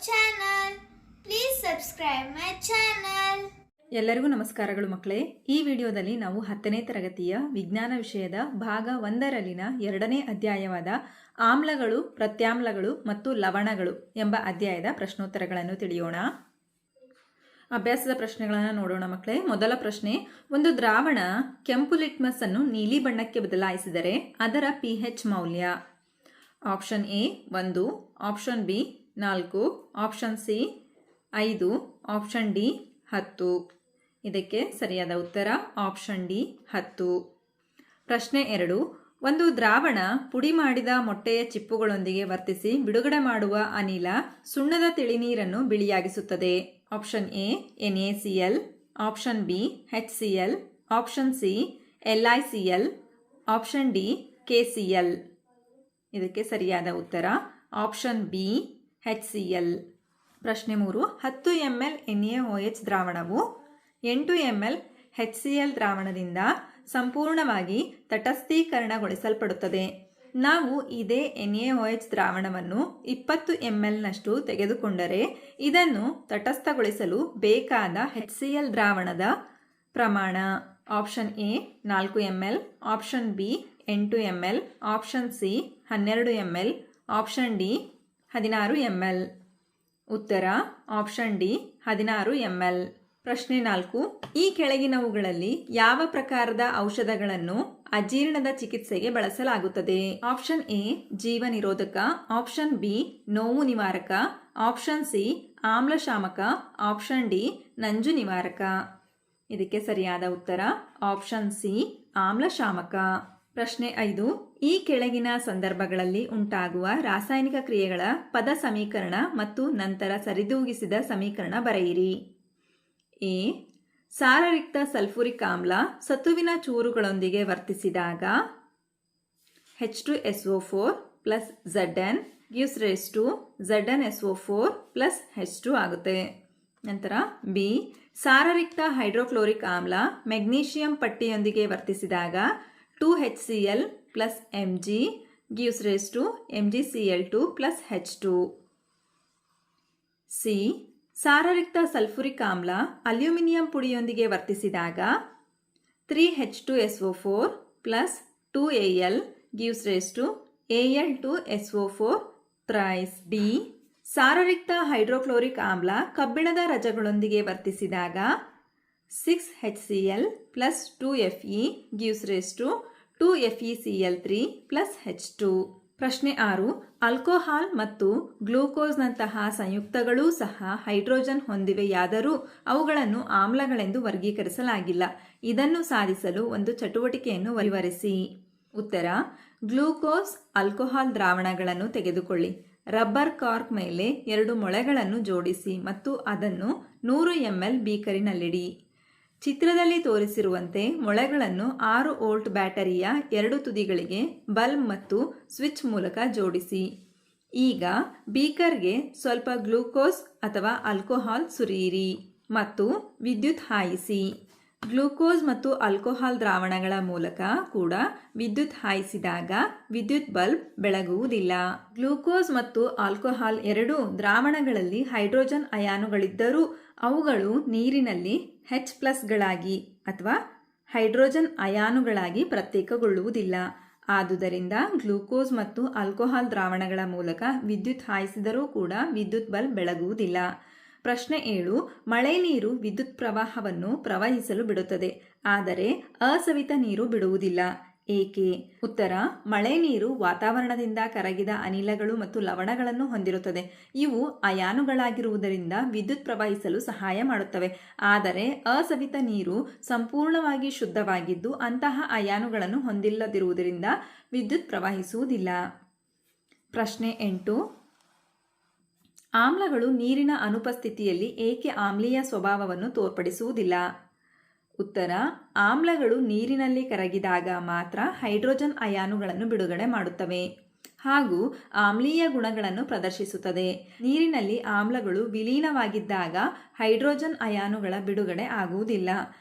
channel. Please subscribe my channel. ಎಲ್ಲರಿಗೂ ನಮಸ್ಕಾರಗಳು ಮಕ್ಕಳೇ. ಈ ವಿಡಿಯೋದಲ್ಲಿ ನಾವು 10ನೇ ತರಗತಿಯ ವಿಜ್ಞಾನ ವಿಷಯದ ಭಾಗ 1ರಲ್ಲಿನ 2ನೇ ಅಧ್ಯಾಯವಾದ ಆಮ್ಲಗಳು, ಪ್ರತ್ಯಾಮ್ಲಗಳು ಮತ್ತು ಲವಣಗಳು ಎಂಬ ಅಧ್ಯಾಯದ ಪ್ರಶ್ನೋತ್ತರಗಳನ್ನು ತಿಳಿಯೋಣ. ಅಭ್ಯಾಸದ ಪ್ರಶ್ನೆಗಳನ್ನು ನೋಡೋಣ ಮಕ್ಕಳೇ. ಮೊದಲ ಪ್ರಶ್ನೆ, ಒಂದು ದ್ರಾವಣ ಕೆಂಪು ಲಿಟ್ಮಸ್ ಅನ್ನು ನೀಲಿ ಬಣ್ಣಕ್ಕೆ ಬದಲಾಯಿಸಿದರೆ ಅದರ pH ಮೌಲ್ಯ. Option A 1, option B 4, option C 5, option D 10. ಇದಕ್ಕೆ ಸರಿಯಾದ ಉತ್ತರ ಆಪ್ಷನ್ ಡಿ 10. ಪ್ರಶ್ನೆ 2, ಒಂದು ದ್ರಾವಣ ಪುಡಿ ಮಾಡಿದ ಮೊಟ್ಟೆಯ ಚಿಪ್ಪುಗಳೊಂದಿಗೆ ವರ್ತಿಸಿ ಬಿಡುಗಡೆ ಮಾಡುವ ಅನಿಲ ಸುಣ್ಣದ ತಿಳಿನೀರನ್ನು ಬಿಳಿಯಾಗಿಸುತ್ತದೆ. Option A NaCl, option B HCl, option C LiCl, option D KCl. ಇದಕ್ಕೆ ಸರಿಯಾದ ಉತ್ತರ ಆಪ್ಷನ್ ಬಿ HCl. ಪ್ರಶ್ನೆ 3, 10 ml NaOH ದ್ರಾವಣವು 8 ml HCl ದ್ರಾವಣದಿಂದ ಸಂಪೂರ್ಣವಾಗಿ ತಟಸ್ಥೀಕರಣಗೊಳಿಸಲ್ಪಡುತ್ತದೆ. ನಾವು ಇದೇ NaOH ದ್ರಾವಣವನ್ನು 20 ml ನಷ್ಟು ತೆಗೆದುಕೊಂಡರೆ ಇದನ್ನು ತಟಸ್ಥಗೊಳಿಸಲು ಬೇಕಾದ HCl ದ್ರಾವಣದ ಪ್ರಮಾಣ. Option A 4 ml, option B 8 ml, option C 12 ml, option D 16 ml. ಉತ್ತರ ಆಪ್ಷನ್ ಡಿ 16 ml. ಪ್ರಶ್ನೆ 4, ಈ ಕೆಳಗಿನವುಗಳಲ್ಲಿ ಯಾವ ಪ್ರಕಾರದ ಔಷಧಗಳನ್ನು ಅಜೀರ್ಣದ ಚಿಕಿತ್ಸೆಗೆ ಬಳಸಲಾಗುತ್ತದೆ? ಆಪ್ಷನ್ ಎ ಜೀವ ನಿರೋಧಕ, ಆಪ್ಷನ್ ಬಿ ನೋವು ನಿವಾರಕ, ಆಪ್ಷನ್ ಸಿ ಆಮ್ಲಶಾಮಕ, ಆಪ್ಷನ್ ಡಿ ನಂಜು ನಿವಾರಕ. ಇದಕ್ಕೆ ಸರಿಯಾದ ಉತ್ತರ ಆಪ್ಷನ್ ಸಿ ಆಮ್ಲಶಾಮಕ. ಪ್ರಶ್ನೆ 5, ಈ ಕೆಳಗಿನ ಸಂದರ್ಭಗಳಲ್ಲಿ ಉಂಟಾಗುವ ರಾಸಾಯನಿಕ ಕ್ರಿಯೆಗಳ ಪದ ಸಮೀಕರಣ ಮತ್ತು ನಂತರ ಸರಿದೂಗಿಸಿದ ಸಮೀಕರಣ ಬರೆಯಿರಿ. ಎ ಸಾರರಿಕ್ತ ಸಲ್ಫ್ಯೂರಿಕ್ ಆಮ್ಲ ಸತುವಿನ ಚೂರುಗಳೊಂದಿಗೆ ವರ್ತಿಸಿದಾಗ H2SO4 plus Zn gives rise to ZnSO4 plus H2 ಆಗುತ್ತೆ. ನಂತರ ಬಿ ಸಾರರಿಕ್ತ ಹೈಡ್ರೋಕ್ಲೋರಿಕ್ ಆಮ್ಲ ಮೆಗ್ನೀಷಿಯಂ ಪಟ್ಟಿಯೊಂದಿಗೆ ವರ್ತಿಸಿದಾಗ 2HCl plus Mg gives rise to MgCl2 plus H2. C ಸಾರರಿಕ್ತ ಸಲ್ಫ್ಯೂರಿಕ್ ಆಮ್ಲ ಅಲ್ಯೂಮಿನಿಯಂ ಪುಡಿಯೊಂದಿಗೆ ವರ್ತಿಸಿದಾಗ 3H2SO4 plus 2Al gives rise to Al2SO4 thrice. D ಸಾರರಿಕ್ತ ಹೈಡ್ರೋಕ್ಲೋರಿಕ್ ಆಮ್ಲ ಕಬ್ಬಿಣದ ರಜಗಳೊಂದಿಗೆ ವರ್ತಿಸಿದಾಗ 6HCl plus 2Fe gives rise to 2FeCl3 plus H2. ಪ್ರಶ್ನೆ 6, alcohol ಮತ್ತು ಗ್ಲೂಕೋಸ್ನಂತಹ ಸಂಯುಕ್ತಗಳೂ ಸಹ ಹೈಡ್ರೋಜನ್ ಹೊಂದಿವೆಯಾದರೂ ಅವುಗಳನ್ನು ಆಮ್ಲಗಳೆಂದು ವರ್ಗೀಕರಿಸಲಾಗಿಲ್ಲ. ಇದನ್ನು ಸಾಧಿಸಲು ಒಂದು ಚಟುವಟಿಕೆಯನ್ನು ವಿವರಿಸಿ. ಉತ್ತರ, ಗ್ಲೂಕೋಸ್ ಆಲ್ಕೋಹಾಲ್ ದ್ರಾವಣಗಳನ್ನು ತೆಗೆದುಕೊಳ್ಳಿ, ರಬ್ಬರ್ ಕಾರ್ಕ್ ಮೇಲೆ 2 ಮೊಳೆಗಳನ್ನು ಜೋಡಿಸಿ ಮತ್ತು ಅದನ್ನು 100 ml ಬೀಕರಿನಲ್ಲಿಡಿ. ಚಿತ್ರದಲ್ಲಿ ತೋರಿಸಿರುವಂತೆ ಮೊಳೆಗಳನ್ನು 6 ವೋಲ್ಟ್ ಬ್ಯಾಟರಿಯ 2 ತುದಿಗಳಿಗೆ ಬಲ್ಬ್ ಮತ್ತು ಸ್ವಿಚ್ ಮೂಲಕ ಜೋಡಿಸಿ. ಈಗ ಬೀಕರ್ಗೆ ಸ್ವಲ್ಪ ಗ್ಲೂಕೋಸ್ ಅಥವಾ ಆಲ್ಕೋಹಾಲ್ ಸುರಿಯಿರಿ ಮತ್ತು ವಿದ್ಯುತ್ ಹಾಯಿಸಿ. ಗ್ಲೂಕೋಸ್ ಮತ್ತು ಆಲ್ಕೋಹಾಲ್ ದ್ರಾವಣಗಳ ಮೂಲಕ ಕೂಡ ವಿದ್ಯುತ್ ಹಾಯಿಸಿದಾಗ ವಿದ್ಯುತ್ ಬಲ್ಬ್ ಬೆಳಗುವುದಿಲ್ಲ. ಗ್ಲೂಕೋಸ್ ಮತ್ತು ಆಲ್ಕೋಹಾಲ್ ಎರಡೂ ದ್ರಾವಣಗಳಲ್ಲಿ ಹೈಡ್ರೋಜನ್ ಅಯಾನುಗಳಿದ್ದರೂ ಅವುಗಳು ನೀರಿನಲ್ಲಿ H+ಗಳಾಗಿ ಅಥವಾ ಹೈಡ್ರೋಜನ್ ಅಯಾನುಗಳಾಗಿ ಪ್ರತ್ಯೇಕಗೊಳ್ಳುವುದಿಲ್ಲ. ಆದುದರಿಂದ ಗ್ಲೂಕೋಸ್ ಮತ್ತು ಆಲ್ಕೋಹಾಲ್ ದ್ರಾವಣಗಳ ಮೂಲಕ ವಿದ್ಯುತ್ ಹಾಯಿಸಿದರೂ ಕೂಡ ವಿದ್ಯುತ್ ಬಲ್ಬ್ ಬೆಳಗುವುದಿಲ್ಲ. ಪ್ರಶ್ನೆ 7, ಮಳೆ ನೀರು ವಿದ್ಯುತ್ ಪ್ರವಾಹವನ್ನು ಪ್ರವಹಿಸಲು ಬಿಡುತ್ತದೆ, ಆದರೆ ಅಸವಿತ ನೀರು ಬಿಡುವುದಿಲ್ಲ. ಏಕೆ? ಉತ್ತರ, ಮಳೆ ನೀರು ವಾತಾವರಣದಿಂದ ಕರಗಿದ ಅನಿಲಗಳು ಮತ್ತು ಲವಣಗಳನ್ನು ಹೊಂದಿರುತ್ತದೆ. ಇವು ಅಯಾನುಗಳಾಗಿರುವುದರಿಂದ ವಿದ್ಯುತ್ ಪ್ರವಹಿಸಲು ಸಹಾಯ ಮಾಡುತ್ತವೆ. ಆದರೆ ಅಸವಿತ ನೀರು ಸಂಪೂರ್ಣವಾಗಿ ಶುದ್ಧವಾಗಿದ್ದು ಅಂತಹ ಅಯಾನುಗಳನ್ನು ಹೊಂದಿಲ್ಲದಿರುವುದರಿಂದ ವಿದ್ಯುತ್ ಪ್ರವಹಿಸುವುದಿಲ್ಲ. ಪ್ರಶ್ನೆ 8, ಆಮ್ಲಗಳು ನೀರಿನ ಅನುಪಸ್ಥಿತಿಯಲ್ಲಿ ಏಕೆ ಆಮ್ಲೀಯ ಸ್ವಭಾವವನ್ನು ತೋರ್ಪಡಿಸುವುದಿಲ್ಲ? ಉತ್ತರ, ಆಮ್ಲಗಳು ನೀರಿನಲ್ಲಿ ಕರಗಿದಾಗ ಮಾತ್ರ ಹೈಡ್ರೋಜನ್ ಅಯಾನುಗಳನ್ನು ಬಿಡುಗಡೆ ಮಾಡುತ್ತವೆ ಹಾಗೂ ಆಮ್ಲೀಯ ಗುಣಗಳನ್ನು ಪ್ರದರ್ಶಿಸುತ್ತದೆ. ನೀರಿನಲ್ಲಿ ಆಮ್ಲಗಳು ವಿಲೀನವಾಗಿದ್ದಾಗ ಹೈಡ್ರೋಜನ್ ಅಯಾನುಗಳ ಬಿಡುಗಡೆ ಆಗುವುದಿಲ್ಲ.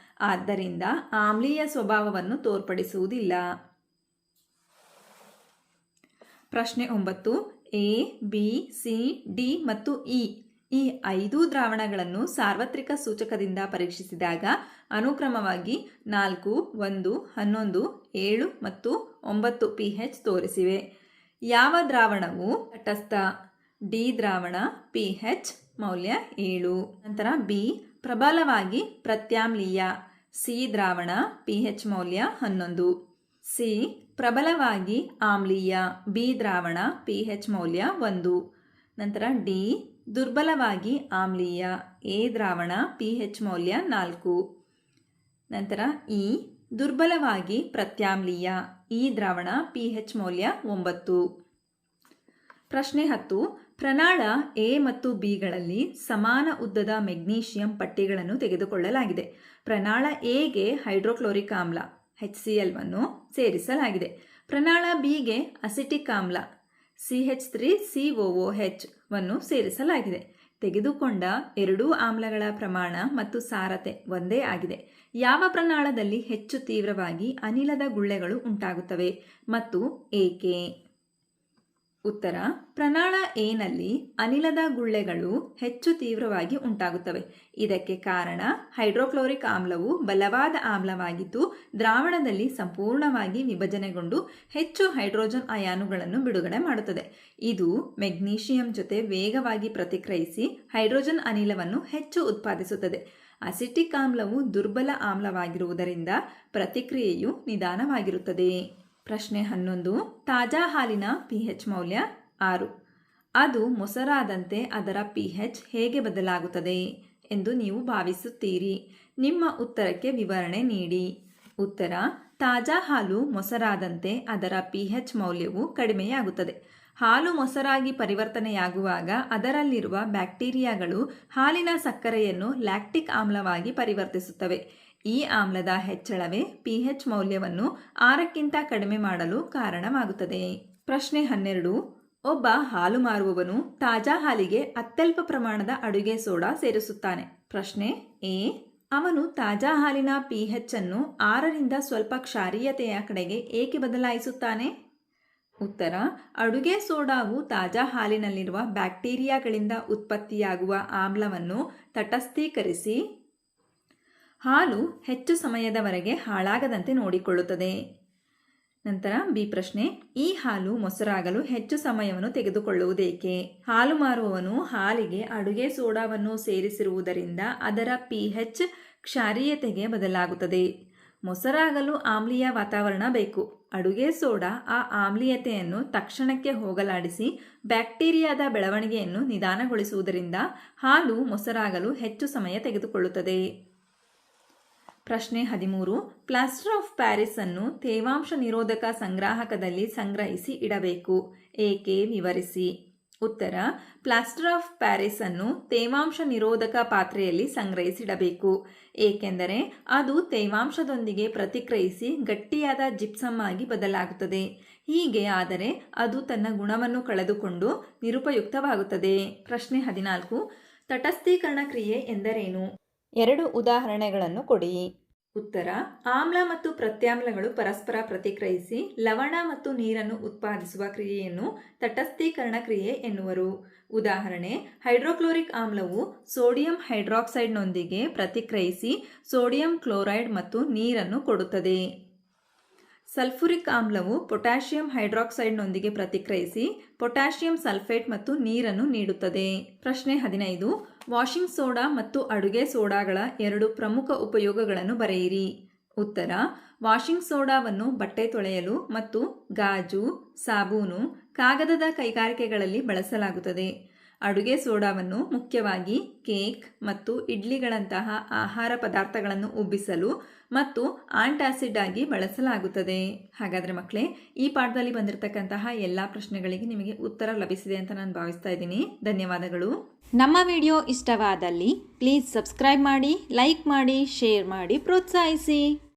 ಆದ್ದರಿಂದ ಆಮ್ಲೀಯ ಸ್ವಭಾವವನ್ನು ತೋರ್ಪಡಿಸುವುದಿಲ್ಲ. ಪ್ರಶ್ನೆ 9. ಎ, ಬಿ, ಸಿ, ಡಿ ಮತ್ತು ಇ ಈ 5 ದ್ರಾವಣಗಳನ್ನು ಸಾರ್ವತ್ರಿಕ ಸೂಚಕದಿಂದ ಪರೀಕ್ಷಿಸಿದಾಗ ಅನುಕ್ರಮವಾಗಿ 4, 1, 11, 7 ಮತ್ತು 9 pH ತೋರಿಸಿವೆ. ಯಾವ ದ್ರಾವಣವು ತಟಸ್ಥ? ಡಿ ದ್ರಾವಣ, pH ಮೌಲ್ಯ 7. ನಂತರ ಬಿ ಪ್ರಬಲವಾಗಿ ಪ್ರತ್ಯಾಮ್ಲೀಯ, ಸಿ ದ್ರಾವಣ, pH ಮೌಲ್ಯ 11. ಸಿ ಪ್ರಬಲವಾಗಿ ಆಮ್ಲೀಯ, ಬಿ ದ್ರಾವಣ, pH ಮೌಲ್ಯ 1. ನಂತರ ಡಿ ದುರ್ಬಲವಾಗಿ ಆಮ್ಲೀಯ, ಎ ದ್ರಾವಣ, pH ಮೌಲ್ಯ 4. ನಂತರ ಇ ದುರ್ಬಲವಾಗಿ ಪ್ರತ್ಯಾಮ್ಲೀಯ, ಇ ದ್ರಾವಣ, pH ಮೌಲ್ಯ 9. ಪ್ರಶ್ನೆ 10. ಪ್ರನಾಳ ಎ ಮತ್ತು ಬಿಗಳಲ್ಲಿ ಸಮಾನ ಉದ್ದದ ಮೆಗ್ನೀಷಿಯಂ ಪಟ್ಟಿಗಳನ್ನು ತೆಗೆದುಕೊಳ್ಳಲಾಗಿದೆ. ಪ್ರನಾಳ ಎಗೆ ಹೈಡ್ರೋಕ್ಲೋರಿಕ್ ಆಮ್ಲ HCl ಸೇರಿಸಲಾಗಿದೆ. ಪ್ರನಾಳ ಬಿಗೆ ಅಸಿಟಿಕ್ ಆಮ್ಲ CH3COOH ವನ್ನು ಸೇರಿಸಲಾಗಿದೆ. ತೆಗೆದುಕೊಂಡ ಎರಡೂ ಆಮ್ಲಗಳ ಪ್ರಮಾಣ ಮತ್ತು ಸಾರತೆ ಒಂದೇ ಆಗಿದೆ. ಯಾವ ಪ್ರನಾಳದಲ್ಲಿ ಹೆಚ್ಚು ತೀವ್ರವಾಗಿ ಅನಿಲದ ಗುಳ್ಳೆಗಳು ಉಂಟಾಗುತ್ತವೆ ಮತ್ತು ಏಕೆ? ಉತ್ತರ: ಪ್ರನಾಳ ಎನಲ್ಲಿ ಅನಿಲದ ಗುಳ್ಳೆಗಳು ಹೆಚ್ಚು ತೀವ್ರವಾಗಿ ಉಂಟಾಗುತ್ತವೆ. ಇದಕ್ಕೆ ಕಾರಣ ಹೈಡ್ರೋಕ್ಲೋರಿಕ್ ಆಮ್ಲವು ಬಲವಾದ ಆಮ್ಲವಾಗಿದ್ದು ದ್ರಾವಣದಲ್ಲಿ ಸಂಪೂರ್ಣವಾಗಿ ವಿಭಜನೆಗೊಂಡು ಹೆಚ್ಚು ಹೈಡ್ರೋಜನ್ ಅಯಾನುಗಳನ್ನು ಬಿಡುಗಡೆ ಮಾಡುತ್ತದೆ. ಇದು ಮೆಗ್ನೀಷಿಯಂ ಜೊತೆ ವೇಗವಾಗಿ ಪ್ರತಿಕ್ರಿಯಿಸಿ ಹೈಡ್ರೋಜನ್ ಅನಿಲವನ್ನು ಹೆಚ್ಚು ಉತ್ಪಾದಿಸುತ್ತದೆ. ಅಸಿಟಿಕ್ ಆಮ್ಲವು ದುರ್ಬಲ ಆಮ್ಲವಾಗಿರುವುದರಿಂದ ಪ್ರತಿಕ್ರಿಯೆಯು ನಿಧಾನವಾಗಿರುತ್ತದೆ. ಪ್ರಶ್ನೆ 11. ತಾಜಾ ಹಾಲಿನ pH ಮೌಲ್ಯ 6. ಅದು ಮೊಸರಾದಂತೆ ಅದರ pH ಹೇಗೆ ಬದಲಾಗುತ್ತದೆ ಎಂದು ನೀವು ಭಾವಿಸುತ್ತೀರಿ? ನಿಮ್ಮ ಉತ್ತರಕ್ಕೆ ವಿವರಣೆ ನೀಡಿ. ಉತ್ತರ: ತಾಜಾ ಹಾಲು ಮೊಸರಾದಂತೆ ಅದರ pH ಮೌಲ್ಯವು ಕಡಿಮೆಯಾಗುತ್ತದೆ. ಹಾಲು ಮೊಸರಾಗಿ ಪರಿವರ್ತನೆಯಾಗುವಾಗ ಅದರಲ್ಲಿರುವ ಬ್ಯಾಕ್ಟೀರಿಯಾಗಳು ಹಾಲಿನ ಸಕ್ಕರೆಯನ್ನು ಲ್ಯಾಕ್ಟಿಕ್ ಆಮ್ಲವಾಗಿ ಪರಿವರ್ತಿಸುತ್ತವೆ. ಈ ಆಮ್ಲದ ಹೆಚ್ಚಳವೇ pH ಮೌಲ್ಯವನ್ನು 6ಕ್ಕಿಂತ ಕಡಿಮೆ ಮಾಡಲು ಕಾರಣವಾಗುತ್ತದೆ. ಪ್ರಶ್ನೆ 12. ಒಬ್ಬ ಹಾಲು ಮಾರುವವನು ತಾಜಾ ಹಾಲಿಗೆ ಅತ್ಯಲ್ಪ ಪ್ರಮಾಣದ ಅಡುಗೆ ಸೋಡಾ ಸೇರಿಸುತ್ತಾನೆ. ಪ್ರಶ್ನೆ ಎ. ಅವನು ತಾಜಾ ಹಾಲಿನ pH ಅನ್ನು 6ರಿಂದ ಸ್ವಲ್ಪ ಕ್ಷಾರೀಯತೆಯ ಕಡೆಗೆ ಏಕೆ ಬದಲಾಯಿಸುತ್ತಾನೆ? ಉತ್ತರ: ಅಡುಗೆ ಸೋಡಾವು ತಾಜಾ ಹಾಲಿನಲ್ಲಿರುವ ಬ್ಯಾಕ್ಟೀರಿಯಾಗಳಿಂದ ಉತ್ಪತ್ತಿಯಾಗುವ ಆಮ್ಲವನ್ನು ತಟಸ್ಥೀಕರಿಸಿ ಹಾಲು ಹೆಚ್ಚು ಸಮಯದವರೆಗೆ ಹಾಳಾಗದಂತೆ ನೋಡಿಕೊಳ್ಳುತ್ತದೆ. ನಂತರ ಬಿ ಪ್ರಶ್ನೆ. ಈ ಹಾಲು ಮೊಸರಾಗಲು ಹೆಚ್ಚು ಸಮಯವನ್ನು ತೆಗೆದುಕೊಳ್ಳುವುದೇಕೆ? ಹಾಲು ಮಾರುವವನು ಹಾಲಿಗೆ ಅಡುಗೆ ಸೋಡಾವನ್ನು ಸೇರಿಸಿರುವುದರಿಂದ ಅದರ pH ಕ್ಷಾರೀಯತೆಗೆ ಬದಲಾಗುತ್ತದೆ. ಮೊಸರಾಗಲು ಆಮ್ಲೀಯ ವಾತಾವರಣ ಬೇಕು. ಅಡುಗೆ ಸೋಡಾ ಆ ಆಮ್ಲೀಯತೆಯನ್ನು ತಕ್ಷಣಕ್ಕೆ ಹೋಗಲಾಡಿಸಿ ಬ್ಯಾಕ್ಟೀರಿಯಾದ ಬೆಳವಣಿಗೆಯನ್ನು ನಿಧಾನಗೊಳಿಸುವುದರಿಂದ ಹಾಲು ಮೊಸರಾಗಲು ಹೆಚ್ಚು ಸಮಯ ತೆಗೆದುಕೊಳ್ಳುತ್ತದೆ. ಪ್ರಶ್ನೆ 13. ಪ್ಲಾಸ್ಟರ್ ಆಫ್ ಪ್ಯಾರಿಸ್ ಅನ್ನು ತೇವಾಂಶ ನಿರೋಧಕ ಸಂಗ್ರಾಹಕದಲ್ಲಿ ಸಂಗ್ರಹಿಸಿ ಇಡಬೇಕು. ಏಕೆ? ವಿವರಿಸಿ. ಉತ್ತರ: ಪ್ಲಾಸ್ಟರ್ ಆಫ್ ಪ್ಯಾರಿಸ್ ಅನ್ನು ತೇವಾಂಶ ನಿರೋಧಕ ಪಾತ್ರೆಯಲ್ಲಿ ಸಂಗ್ರಹಿಸಿಡಬೇಕು. ಏಕೆಂದರೆ ಅದು ತೇವಾಂಶದೊಂದಿಗೆ ಪ್ರತಿಕ್ರಿಯಿಸಿ ಗಟ್ಟಿಯಾದ ಜಿಪ್ಸಮ್ ಆಗಿ ಬದಲಾಗುತ್ತದೆ. ಹೀಗೆ ಆದರೆ ಅದು ತನ್ನ ಗುಣವನ್ನು ಕಳೆದುಕೊಂಡು ನಿರುಪಯುಕ್ತವಾಗುತ್ತದೆ. ಪ್ರಶ್ನೆ 14. ತಟಸ್ಥೀಕರಣ ಕ್ರಿಯೆ ಎಂದರೇನು? 2 ಉದಾಹರಣೆಗಳನ್ನು ಕೊಡಿ. ಉತ್ತರ: ಆಮ್ಲ ಮತ್ತು ಪ್ರತ್ಯಾಮ್ಲಗಳು ಪರಸ್ಪರ ಪ್ರತಿಕ್ರಿಯಿಸಿ ಲವಣ ಮತ್ತು ನೀರನ್ನು ಉತ್ಪಾದಿಸುವ ಕ್ರಿಯೆಯನ್ನು ತಟಸ್ಥೀಕರಣ ಕ್ರಿಯೆ ಎನ್ನುವರು. ಉದಾಹರಣೆ: ಹೈಡ್ರೋಕ್ಲೋರಿಕ್ ಆಮ್ಲವು ಸೋಡಿಯಂ ಹೈಡ್ರಾಕ್ಸೈಡ್ನೊಂದಿಗೆ ಪ್ರತಿಕ್ರಿಯಿಸಿ ಸೋಡಿಯಂ ಕ್ಲೋರೈಡ್ ಮತ್ತು ನೀರನ್ನು ಕೊಡುತ್ತದೆ. ಸಲ್ಫ್ಯೂರಿಕ್ ಆಮ್ಲವು ಪೊಟ್ಯಾಷಿಯಂ ಹೈಡ್ರಾಕ್ಸೈಡ್ನೊಂದಿಗೆ ಪ್ರತಿಕ್ರಿಯಿಸಿ ಪೊಟ್ಯಾಷಿಯಂ ಸಲ್ಫೇಟ್ ಮತ್ತು ನೀರನ್ನು ನೀಡುತ್ತದೆ. ಪ್ರಶ್ನೆ 15. ವಾಷಿಂಗ್ ಸೋಡಾ ಮತ್ತು ಅಡುಗೆ ಸೋಡಾಗಳ 2 ಪ್ರಮುಖ ಉಪಯೋಗಗಳನ್ನು ಬರೆಯಿರಿ. ಉತ್ತರ: ವಾಷಿಂಗ್ ಸೋಡಾವನ್ನು ಬಟ್ಟೆ ತೊಳೆಯಲು ಮತ್ತು ಗಾಜು, ಸಾಬೂನು, ಕಾಗದದ ಕೈಗಾರಿಕೆಗಳಲ್ಲಿ ಬಳಸಲಾಗುತ್ತದೆ. ಅಡುಗೆ ಸೋಡಾವನ್ನು ಮುಖ್ಯವಾಗಿ ಕೇಕ್ ಮತ್ತು ಇಡ್ಲಿಗಳಂತಹ ಆಹಾರ ಪದಾರ್ಥಗಳನ್ನು ಉಬ್ಬಿಸಲು ಮತ್ತು ಆಂಟಾಸಿಡ್ ಆಗಿ ಬಳಸಲಾಗುತ್ತದೆ. ಹಾಗಾದರೆ ಮಕ್ಕಳೇ, ಈ ಪಾಠದಲ್ಲಿ ಬಂದಿರತಕ್ಕಂತಹ ಎಲ್ಲ ಪ್ರಶ್ನೆಗಳಿಗೆ ನಿಮಗೆ ಉತ್ತರ ಲಭಿಸಿದೆ ಅಂತ ನಾನು ಭಾವಿಸ್ತಾ ಇದ್ದೀನಿ. ಧನ್ಯವಾದಗಳು. ನಮ್ಮ ವಿಡಿಯೋ ಇಷ್ಟವಾದಲ್ಲಿ ಪ್ಲೀಸ್ ಸಬ್ಸ್ಕ್ರೈಬ್ ಮಾಡಿ, ಲೈಕ್ ಮಾಡಿ, ಶೇರ್ ಮಾಡಿ, ಪ್ರೋತ್ಸಾಹಿಸಿ.